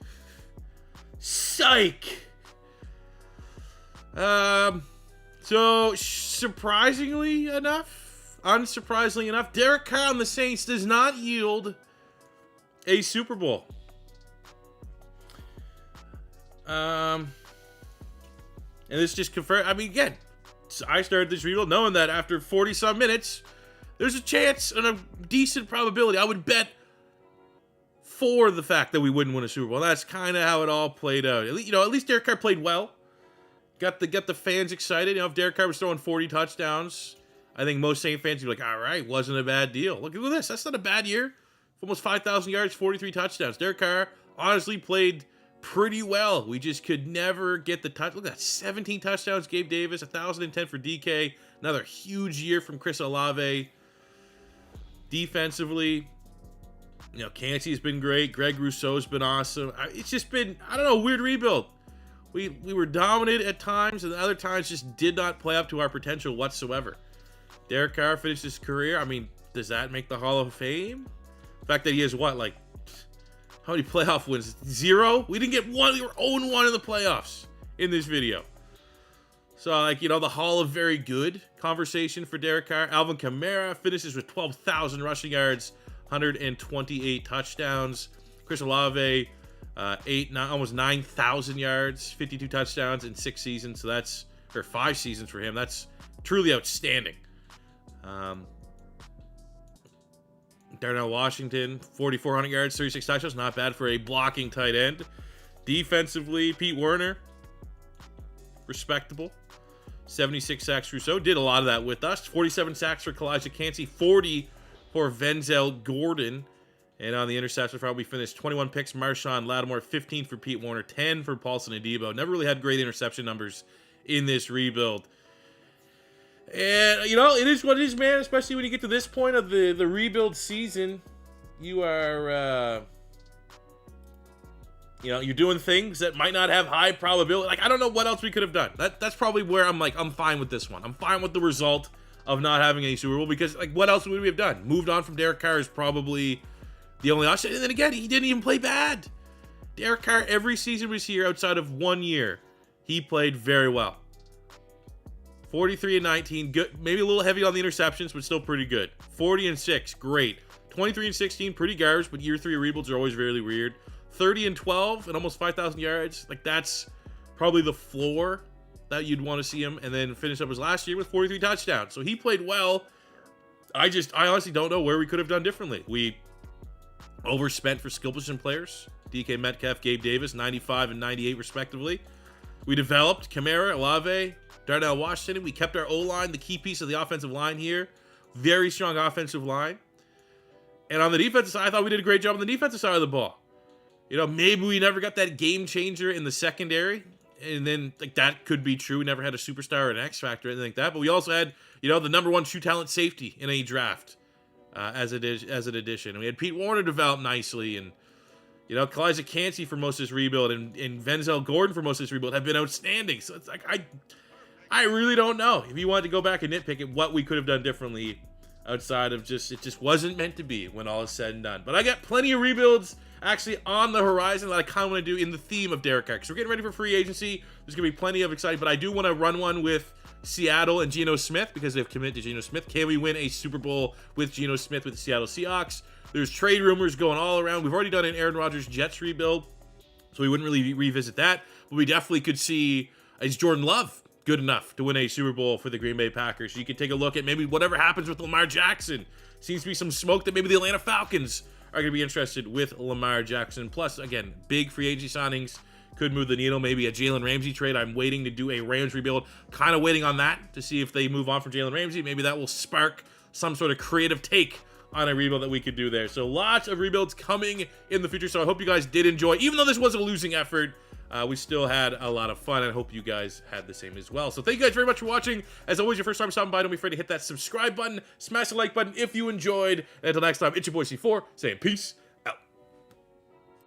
So surprisingly enough, unsurprisingly enough, Derek Carr on the Saints does not yield a Super Bowl. And this just confirmed. I mean, again, I started this rebuild knowing that after 40-some minutes, there's a chance and a decent probability. I would bet for the fact that we wouldn't win a Super Bowl. That's kind of how it all played out. At least Derek Carr played well. Got the fans excited. If Derek Carr was throwing 40 touchdowns, I think most Saint fans would be like, all right, wasn't a bad deal. Look at this. That's not a bad year. Almost 5,000 yards, 43 touchdowns. Derek Carr honestly played pretty well. We just could never get the touch. Look at that, 17 touchdowns, Gabe Davis, 1,010 for DK. Another huge year from Chris Olave. Defensively, Cansey's been great. Greg Rousseau's been awesome. It's just been, I don't know, a weird rebuild. We were dominant at times, and other times just did not play up to our potential whatsoever. Derek Carr finished his career. I mean, does that make the Hall of Fame? The fact that he has how many playoff wins? 0? We didn't get one. We were 0-1 in the playoffs in this video. So, the Hall of Very Good conversation for Derek Carr. Alvin Kamara finishes with 12,000 rushing yards, 128 touchdowns. Chris Olave, almost 9,000 yards, 52 touchdowns in 6 seasons. So that's, or 5 seasons for him. That's truly outstanding. Darnell Washington, 4,400 yards, 36 touchdowns. Not bad for a blocking tight end. Defensively, Pete Werner, respectable. 76 sacks. Rousseau did a lot of that with us. 47 sacks for Elijah Cansey, 40 for Venzel Gordon. And on the interception front, we finished 21 picks. Marshawn Lattimore, 15 for Pete Werner, 10 for Paulson Adebo. Never really had great interception numbers in this rebuild. And, it is what it is, man. Especially when you get to this point of the rebuild season. You are, you're doing things that might not have high probability. I don't know what else we could have done. That's probably where I'm fine with this one. I'm fine with the result of not having any Super Bowl because, what else would we have done? Moved on from Derek Carr is probably the only option. And then again, he didn't even play bad. Derek Carr, every season was here outside of 1 year. He played very well. 43-19, good. Maybe a little heavy on the interceptions, but still pretty good. 40-6, great. 23-16, pretty garbage, but year 3 rebuilds are always really weird. 30-12 and almost 5,000 yards. That's probably the floor that you'd want to see him. And then finish up his last year with 43 touchdowns. So he played well. I honestly don't know where we could have done differently. We overspent for skill position players. DK Metcalf, Gabe Davis, 95 and 98 respectively. We developed Kamara, Olave, Darnell Washington. We kept our O-line, the key piece of the offensive line here. Very strong offensive line. And on the defensive side, I thought we did a great job on the defensive side of the ball. Maybe we never got that game changer in the secondary. And then, that could be true. We never had a superstar or an X factor or anything like that. But we also had, the number 1 true talent safety in a draft as an addition. And we had Pete Werner develop nicely. And, Elijah Cansey for most of this rebuild and Venzel Gordon for most of this rebuild have been outstanding. So it's I really don't know. If you wanted to go back and nitpick at what we could have done differently outside of it just wasn't meant to be when all is said and done. But I got plenty of rebuilds actually on the horizon that I kind of want to do in the theme of Derek Carr. So we're getting ready for free agency. There's going to be plenty of exciting, but I do want to run one with Seattle and Geno Smith because they've committed to Geno Smith. Can we win a Super Bowl with Geno Smith with the Seattle Seahawks? There's trade rumors going all around. We've already done an Aaron Rodgers Jets rebuild, so we wouldn't really revisit that. But we definitely could see, is Jordan Love good enough to win a Super Bowl for the Green Bay Packers? So you could take a look at maybe whatever happens with Lamar Jackson. Seems to be some smoke that maybe the Atlanta Falcons are going to be interested with Lamar Jackson. Plus, again, big free agency signings could move the needle. Maybe a Jalen Ramsey trade. I'm waiting to do a Rams rebuild. Kind of waiting on that to see if they move on from Jalen Ramsey. Maybe that will spark some sort of creative take on a rebuild that we could do there. So lots of rebuilds coming in the future. So I hope you guys did enjoy. Even though this was a losing effort, we still had a lot of fun. I hope you guys had the same as well. So thank you guys very much for watching. As always, your first time stopping by, don't be afraid to hit that subscribe button. Smash the like button if you enjoyed. And until next time, it's your boy C4 saying peace